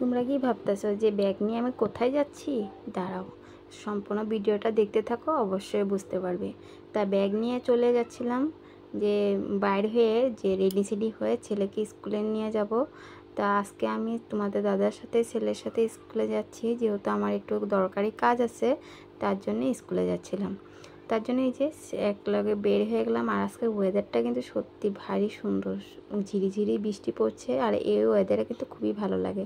তোমরা কি ভাবতেছো যে ব্যাগ নিয়ে আমি কোথায় যাচ্ছি? দাঁড়াও, সম্পূর্ণ ভিডিওটা দেখতে থাকো, অবশ্যই বুঝতে পারবে। তা ব্যাগ নিয়ে চলে যাচ্ছিলাম যে বাইরে হয়ে, যে রেডি সেডি হয়ে ছেলেকে স্কুলে নিয়ে যাব। তা আজকে আমি তোমাদের দাদার সাথে ছেলের সাথে স্কুলে যাচ্ছি, যেহেতু আমার একটু দরকারি কাজ আছে, তার জন্য স্কুলে যাচ্ছিলাম। তার জন্য এই যে একলগে বের হয়ে গেলাম। আর আজকে ওয়েদারটা কিন্তু সত্যি ভারী সুন্দর, ঝিরিঝিরি বৃষ্টি পড়ছে, আর এই ওয়েদারে কিন্তু খুবই ভালো লাগে।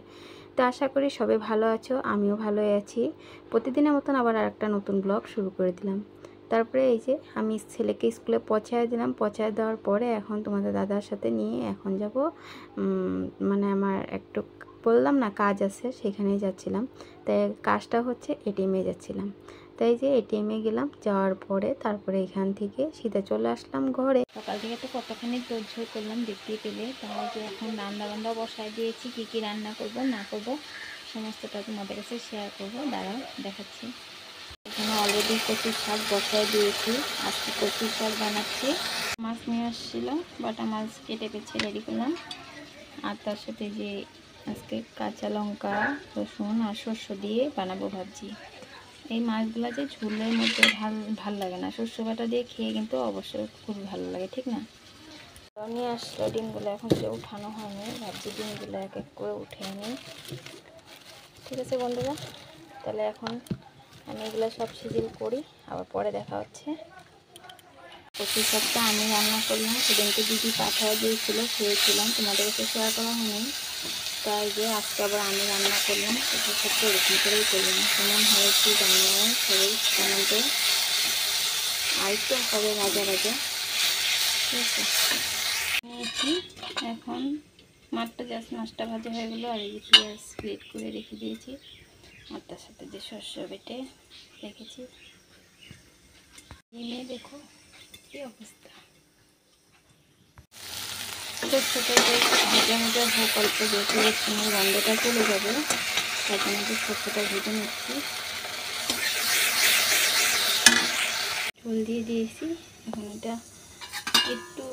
তো আশা করি সবাই ভালো আছো, আমিও ভালো আছি। প্রতিদিনের মতন আবার আরেকটা নতুন ব্লগ শুরু করে দিলাম। তারপরে এই যে আমি ছেলেকে স্কুলে পৌঁছায় দিলাম। পৌঁছায় দেওয়ার পরে এখন তোমাদের দাদার সাথে নিয়ে এখন যাব, মানে আমার একটু বললাম না কাজ আছে, সেখানেই যাচ্ছিলাম। তাই কাজটা হচ্ছে এটিএমে যাচ্ছিলাম। তাই যে এটিএমে গেলাম, যাওয়ার পরে তারপরে এখান থেকে সিধা চলে আসলাম ঘরে। সকাল থেকে তো কতখানি তোড়ঝোড় করলাম দেখতেই পেলে। তাহলে যে এখন রান্না বসায় দিয়েছি, কী কী রান্না করব না করব সমস্তটা তোমাদের কাছে শেয়ার করব। দাঁড়াও দেখাচ্ছি। এখানে অলরেডি কচুর শাক বসায় দিয়েছি। আজকে কচুর শাক বানাচ্ছি। মাছ নিয়ে আসছিল, বাটা মাছ কেটে পেছে রেডি করলাম। আর তার সাথে যে আজকে কাঁচা লঙ্কা, রসুন আর শস্য দিয়ে বানাবো ভাবছি। এই মাছগুলো যে ঝোলের মধ্যে ভাল লাগে না, শস্য বাটা দিয়ে খেয়ে কিন্তু অবশ্যই খুব ভালো লাগে, ঠিক না? নিয়ে আসলো ডিমগুলো, এখন যে উঠানো হয়নি, ভাবছি ডিমগুলো এক এক করে উঠে নিই। ঠিক আছে বন্ধুরা, তাহলে এখন আমি এগুলো সব সিজিল করি, আবার পরে দেখা হচ্ছে। কচু শাকটা আমি রান্না করলাম, সেদিনকে দিদি পাঠায় দিয়েছিল, খেয়েছিলাম, তোমাদের কাছে শেয়ার করা হয়নি। তাই যে আজকে আবার আমি রান্না করলাম, কচু শাকটা এরকম করেই করলাম। কেমন হয়েছে জানিও সবাই কমেন্টে, আর একটু হবে রাজা রাজা। ঠিক আছে, নিয়েছি। এখন মাছটা জাস্ট মাছটা ভাজা হয়ে গেলো, আর এই পেঁয়াজ প্লেট করে রেখে দিয়েছি, আর তার সাথে যে শস্য বেটে রেখেছি। ডিমে দেখো কী অবস্থা। শস্যটা যে ভাজা ভাজা হোক অল্প, যেহেতু সময় গন্ধটা চলে যাবে, তার জন্য যে শস্যটা ভেজে নিচ্ছি। ঝোল দিয়ে দিয়েছি, এখন এটা একটু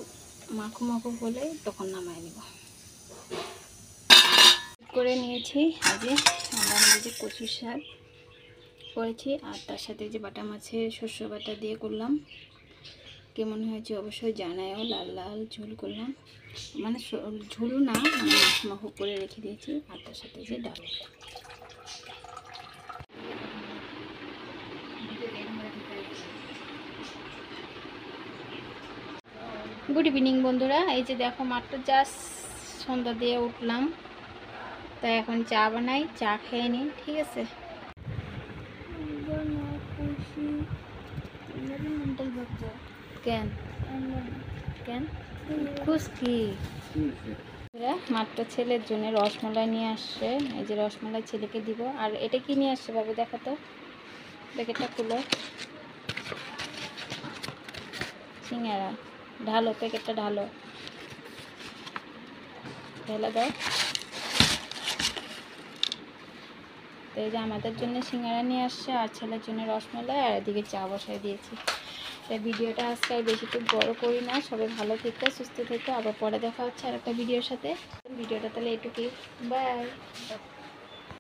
মাখো মাখো হলে তখন নামাই নেব করে নিয়েছি। আজকে আমরা যে কচু শাক করেছি, আর তার সাথে যে বাটা মাছের শস্য বাটা দিয়ে করলাম। কেমন হয়েছে অবশ্যই জানায়ও। লাল লাল ঝোল করলাম, মানে ঝোল না, মানে মাখো মাখো করে রেখে দিয়েছি। আর তার সাথে যে ডাল। গুড ইভিনিং বন্ধুরা, এই যে দেখো মাত্র জাস্ট সন্ধ্যা দিয়ে উঠলাম, তাই এখন চা বানাই, চা খেয়ে নিই। ঠিক আছে, কেন কেন খুশ কি? মাত্র ছেলের জন্য রসমালাই নিয়ে আসছে, এই যে রসমালাই ছেলেকে দিব। আর এটা কি নিয়ে আসছে বাবু, দেখো তো, প্যাকেটটা খুলো। সিঙ্গারা ঢালো, প্যাকেটটা ঢালো, ঢেলে দাও। তো এই যে আমাদের জন্য সিঙ্গারা নিয়ে আসছে, আর ছেলের জন্য রসমালাই, আর এদিকে চা বসাই দিয়েছি। তাই ভিডিওটা আজকে আর বেশি খুব বড় করি না। সবাই ভালো থেকো, সুস্থ থেকো, আবার পরে দেখা হচ্ছে আর একটা ভিডিওর সাথে। ভিডিওটা তাহলে এটুকুই, বাই।